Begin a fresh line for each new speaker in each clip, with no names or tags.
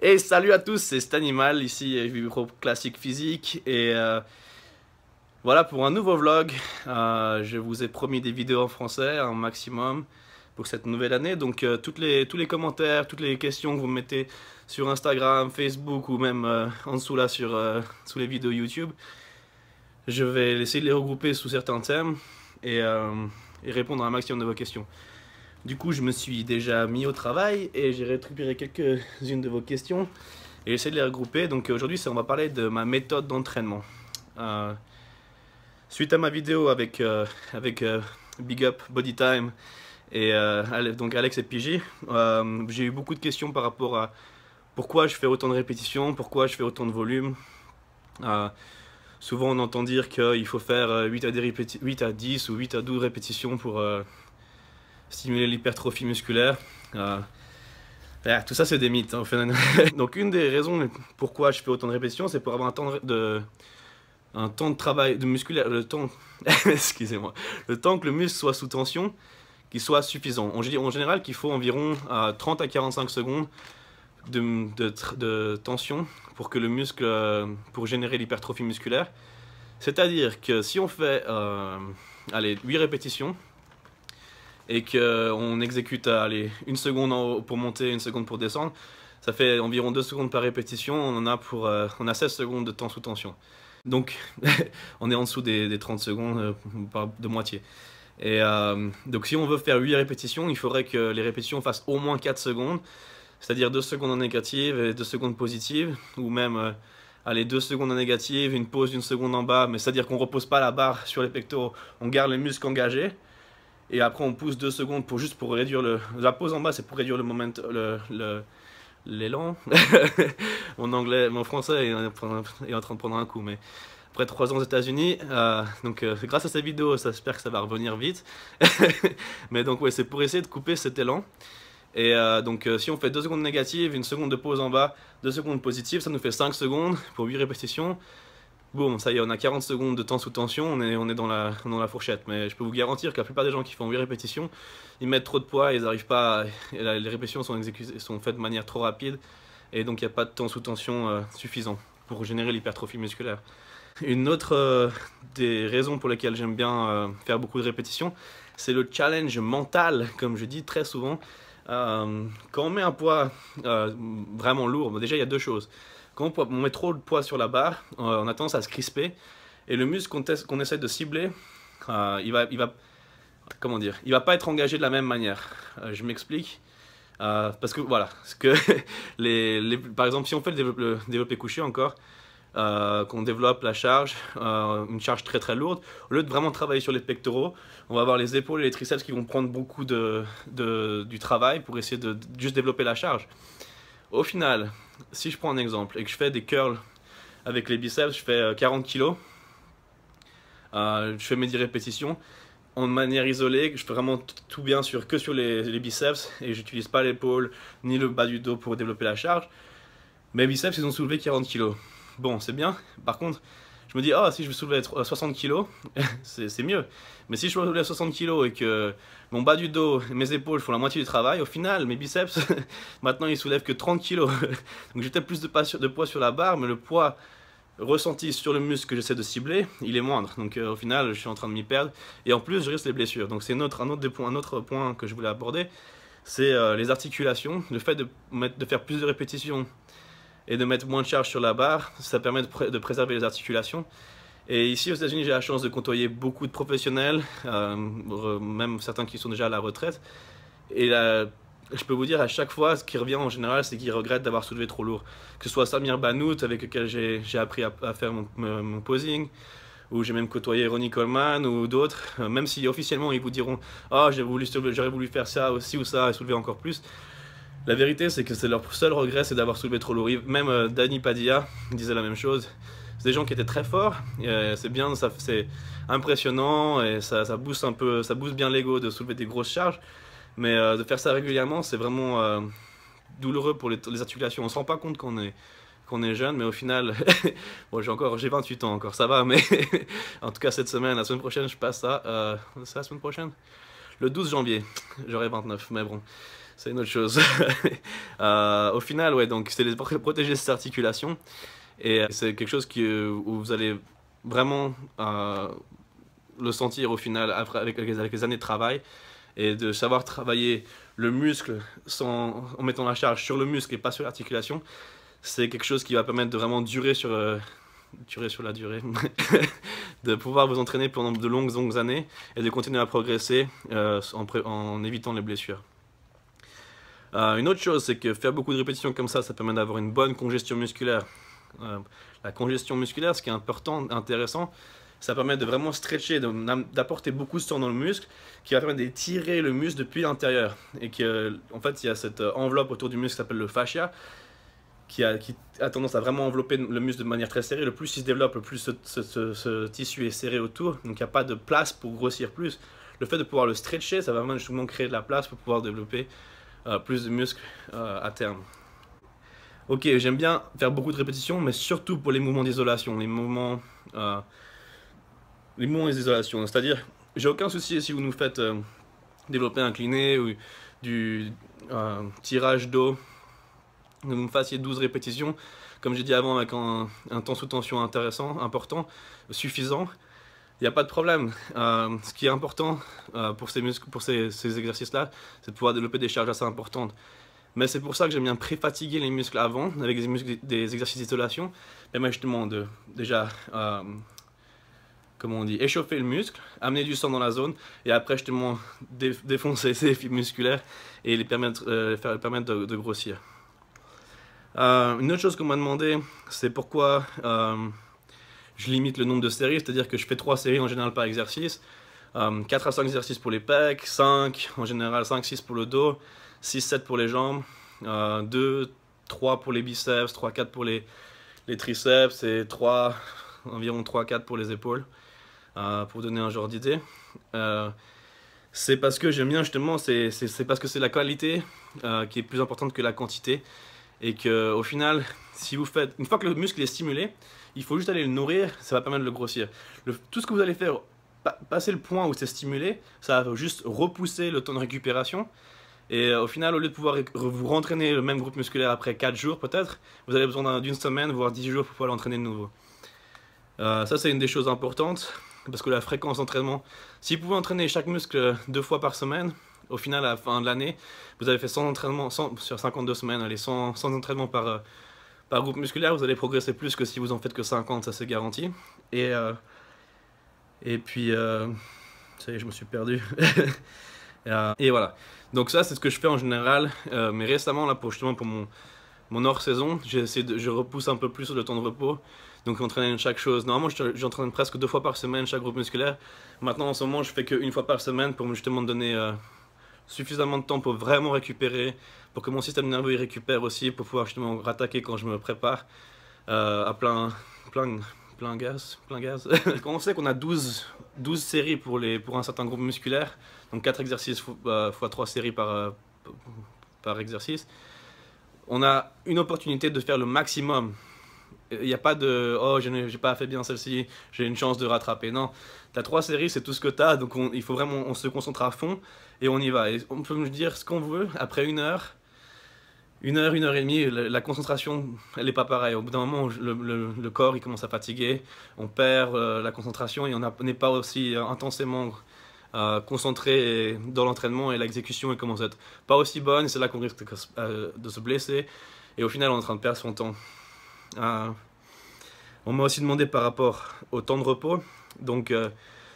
Et salut à tous, c'est Stanimal, ici Vibro Classique Physique et voilà pour un nouveau vlog. Je vous ai promis des vidéos en français, un maximum pour cette nouvelle année. Donc tous les commentaires, toutes les questions que vous me mettez sur Instagram, Facebook ou même en dessous là sous les vidéos YouTube, je vais essayer de les regrouper sous certains thèmes et répondre à un maximum de vos questions. Du coup, je me suis déjà mis au travail et j'ai récupéré quelques-unes de vos questions et j'essaie de les regrouper. Donc aujourd'hui, on va parler de ma méthode d'entraînement. Suite à ma vidéo avec Big Up Body Time et donc Alex et PJ, j'ai eu beaucoup de questions par rapport à pourquoi je fais autant de répétitions, pourquoi je fais autant de volume. Souvent, on entend dire qu'il faut faire 8 à 10 ou 8 à 12 répétitions pour stimuler l'hypertrophie musculaire. Tout ça c'est des mythes hein, au final. Donc une des raisons pourquoi je fais autant de répétitions, c'est pour avoir un temps de travail de musculaire, excusez-moi, le temps que le muscle soit sous tension, qu'il soit suffisant. On dit en général qu'il faut environ 30 à 45 secondes de tension pour que le muscle, pour générer l'hypertrophie musculaire. C'est-à-dire que si on fait allez, 8 répétitions, et qu'on exécute allez, 1 seconde en haut pour monter, 1 seconde pour descendre, ça fait environ 2 secondes par répétition, on a 16 secondes de temps sous tension. Donc on est en dessous des 30 secondes de moitié. Et donc si on veut faire 8 répétitions, il faudrait que les répétitions fassent au moins 4 secondes, c'est-à-dire 2 secondes en négative et 2 secondes positives, ou même allez, 2 secondes en négative, une pause d'1 seconde en bas, mais c'est-à-dire qu'on ne repose pas la barre sur les pectoraux, on garde les muscles engagés. Et après on pousse 2 secondes juste pour réduire la pause en bas, c'est pour réduire le moment, l'élan. Mon français est en train de prendre un coup, mais après 3 ans aux États-Unis, grâce à cette vidéo, j'espère que ça va revenir vite. Mais donc ouais, c'est pour essayer de couper cet élan. Et si on fait 2 secondes négatives, 1 seconde de pause en bas, 2 secondes positives, ça nous fait 5 secondes pour 8 répétitions. Bon, ça y est, on a 40 secondes de temps sous tension, on est dans la fourchette. Mais je peux vous garantir que la plupart des gens qui font 8 répétitions, ils mettent trop de poids, ils n'arrivent pas, les répétitions sont faites de manière trop rapide, et donc il n'y a pas de temps sous tension suffisant pour générer l'hypertrophie musculaire. Une autre des raisons pour lesquelles j'aime bien faire beaucoup de répétitions, c'est le challenge mental, comme je dis très souvent. Quand on met un poids vraiment lourd, déjà il y a 2 choses. Quand on met trop de poids sur la barre, on a tendance à se crisper, et le muscle qu'on essaie de cibler, il va pas être engagé de la même manière. Je m'explique. Parce que voilà, par exemple, si on fait le développé couché encore, qu'on développe la charge, une charge très très lourde, au lieu de vraiment travailler sur les pectoraux, on va avoir les épaules et les triceps qui vont prendre beaucoup du travail pour essayer de juste développer la charge. Au final, si je prends un exemple et que je fais des curls avec les biceps, je fais 40 kg, je fais mes 10 répétitions en manière isolée, je fais vraiment tout bien que sur les biceps, et j'utilise pas l'épaule ni le bas du dos pour développer la charge. Mes biceps, ils ont soulevé 40 kg. Bon, c'est bien. Par contre, je me dis, si je veux soulever 60 kg, c'est mieux. Mais si je veux soulever 60 kg et que mon bas du dos et mes épaules font la moitié du travail, au final, mes biceps, maintenant, ils soulèvent que 30 kg. Donc j'ai peut-être plus de poids sur la barre, mais le poids ressenti sur le muscle que j'essaie de cibler, il est moindre. Donc au final, je suis en train de m'y perdre. Et en plus, je risque les blessures. Donc c'est un autre point que je voulais aborder, c'est les articulations. Le fait de faire plus de répétitions et de mettre moins de charge sur la barre, ça permet de préserver les articulations. Et ici aux États-Unis, j'ai la chance de côtoyer beaucoup de professionnels, même certains qui sont déjà à la retraite. Et je peux vous dire, à chaque fois, ce qui revient en général, c'est qu'ils regrettent d'avoir soulevé trop lourd. Que ce soit Samir Banout, avec lequel j'ai appris à faire mon posing, ou j'ai même côtoyé Ronnie Coleman ou d'autres, même si officiellement ils vous diront « Ah, j'aurais voulu faire ça aussi ou ça et soulever encore plus ». La vérité, c'est que leur seul regret, c'est d'avoir soulevé trop lourd. Même Danny Padilla disait la même chose. C'est des gens qui étaient très forts, c'est bien, c'est impressionnant, et ça booste un peu, ça booste bien l'ego de soulever des grosses charges. Mais de faire ça régulièrement, c'est vraiment douloureux pour les articulations. On ne se rend pas compte qu'on est jeune, mais au final, bon, j'ai 28 ans encore, ça va, mais en tout cas cette semaine, la semaine prochaine, je passe ça, c'est la semaine prochaine, le 12 janvier, j'aurai 29, mais bon. c'est une autre chose. Au final, ouais, donc c'est pour protéger cette articulation. Et c'est quelque chose où vous allez vraiment le sentir au final avec les années de travail. Et de savoir travailler le muscle en mettant la charge sur le muscle et pas sur l'articulation, c'est quelque chose qui va permettre de vraiment durer sur la durée, de pouvoir vous entraîner pendant de longues années et de continuer à progresser en évitant les blessures. Une autre chose, c'est que faire beaucoup de répétitions comme ça permet d'avoir une bonne congestion musculaire. La congestion musculaire, ce qui est intéressant, ça permet de vraiment stretcher, d'apporter beaucoup de sang dans le muscle, qui va permettre d'étirer le muscle depuis l'intérieur. Et en fait, il y a cette enveloppe autour du muscle qui s'appelle le fascia, qui a tendance à vraiment envelopper le muscle de manière très serrée. Le plus il se développe, le plus ce tissu est serré autour, donc il n'y a pas de place pour grossir plus. Le fait de pouvoir le stretcher, ça va vraiment justement créer de la place pour pouvoir développer plus de muscles à terme. Ok, j'aime bien faire beaucoup de répétitions, mais surtout pour les mouvements d'isolation, les mouvements d'isolation. C'est-à-dire, j'ai aucun souci si vous nous faites développer incliné ou du tirage dos, que vous me fassiez 12 répétitions, comme j'ai dit avant, avec un temps sous tension important, suffisant. Il n'y a pas de problème. Ce qui est important pour ces exercices-là, c'est de pouvoir développer des charges assez importantes. Mais c'est pour ça que j'aime bien pré-fatiguer les muscles avant, avec des exercices d'isolation. Et justement, déjà, comment on dit, échauffer le muscle, amener du sang dans la zone, et après justement défoncer ces fibres musculaires et les permettre de grossir. Une autre chose qu'on m'a demandé, c'est pourquoi je limite le nombre de séries, c'est-à-dire que je fais 3 séries en général par exercice, 4 à 5 exercices pour les pecs, 5 en général, 5-6 pour le dos, 6-7 pour les jambes, 2-3 pour les biceps, 3-4 pour les triceps et environ 3-4 pour les épaules, pour donner un genre d'idée. C'est parce que j'aime bien justement, c'est parce que c'est la qualité qui est plus importante que la quantité. Et qu'au final, une fois que le muscle est stimulé, il faut juste aller le nourrir, ça va permettre de le grossir. Tout ce que vous allez faire, passer le point où c'est stimulé, ça va juste repousser le temps de récupération. Et au final, au lieu de pouvoir vous rentraîner le même groupe musculaire après 4 jours peut-être, vous avez besoin d'une semaine, voire 10 jours pour pouvoir l'entraîner de nouveau. Ça c'est une des choses importantes, parce que la fréquence d'entraînement, si vous pouvez entraîner chaque muscle 2 fois par semaine, au final, à la fin de l'année, vous avez fait 100 entraînements sur 52 semaines, allez, 100 entraînements par groupe musculaire, vous allez progresser plus que si vous en faites que 50, ça c'est garanti. Et puis, ça y est, je me suis perdu. Et voilà. Donc ça, c'est ce que je fais en général. Mais récemment, là, justement pour mon hors-saison, je repousse un peu plus le temps de repos. Donc j'entraîne chaque chose. Normalement, j'entraîne presque 2 fois par semaine chaque groupe musculaire. Maintenant, en ce moment, je fais qu'une fois par semaine pour justement me donner suffisamment de temps pour vraiment récupérer, pour que mon système nerveux il récupère aussi, pour pouvoir justement rattaquer quand je me prépare à plein gaz. Quand on sait qu'on a 12 séries pour un certain groupe musculaire, donc 4 exercices fois 3 séries par exercice, on a une opportunité de faire le maximum. Il n'y a pas de « oh, j'ai pas fait bien celle-ci, j'ai une chance de rattraper ». Non, tu as 3 séries, c'est tout ce que tu as, donc il faut vraiment, on se concentre à fond et on y va. Et on peut me dire ce qu'on veut, après 1 heure, 1 heure et demie, la concentration, elle n'est pas pareille. Au bout d'un moment, le corps il commence à fatiguer, on perd la concentration et on n'est pas aussi intensément concentré dans l'entraînement, et l'exécution elle commence à être pas aussi bonne, c'est là qu'on risque de se blesser et au final on est en train de perdre son temps. On m'a aussi demandé par rapport au temps de repos, donc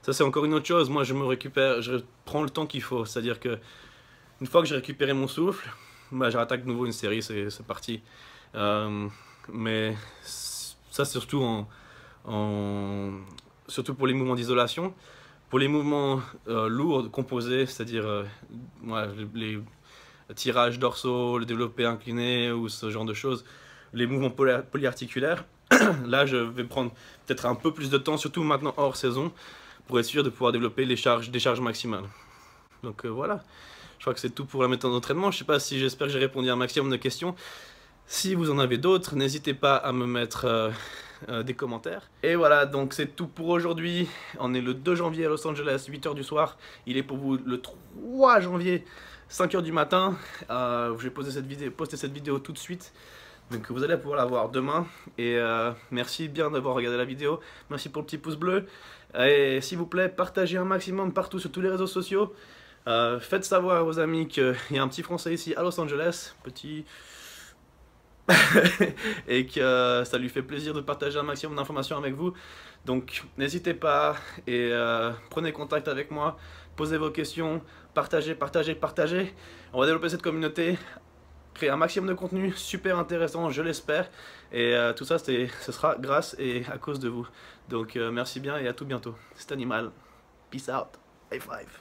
ça c'est encore une autre chose. Moi je prends le temps qu'il faut, c'est à dire que une fois que j'ai récupéré mon souffle, je rattaque de nouveau une série, c'est parti. Mais ça surtout surtout pour les mouvements d'isolation. Pour les mouvements lourds, composés, c'est-à-dire les tirages dorsaux, le développé incliné ou ce genre de choses, les mouvements polyarticulaires, là je vais prendre peut-être un peu plus de temps, surtout maintenant hors saison, pour être sûr de pouvoir développer des charges maximales. Donc voilà, je crois que c'est tout pour la méthode d'entraînement. J'espère que j'ai répondu à un maximum de questions. Si vous en avez d'autres, n'hésitez pas à me mettre des commentaires. Et voilà, donc c'est tout pour aujourd'hui. On est le 2 janvier à Los Angeles, 8 h du soir. Il est pour vous le 3 janvier, 5 h du matin. Je vais poster cette vidéo tout de suite. Donc vous allez pouvoir la voir demain. Et merci bien d'avoir regardé la vidéo. Merci pour le petit pouce bleu. Et s'il vous plaît, partagez un maximum partout sur tous les réseaux sociaux. Faites savoir à vos amis qu'il y a un petit Français ici à Los Angeles. Petit... et que ça lui fait plaisir de partager un maximum d'informations avec vous. Donc n'hésitez pas et prenez contact avec moi, posez vos questions, partagez. On va développer cette communauté, créer un maximum de contenu super intéressant, je l'espère. Et tout ça, ce sera grâce et à cause de vous. Donc merci bien et à tout bientôt. C'est Animal. Peace out. High five.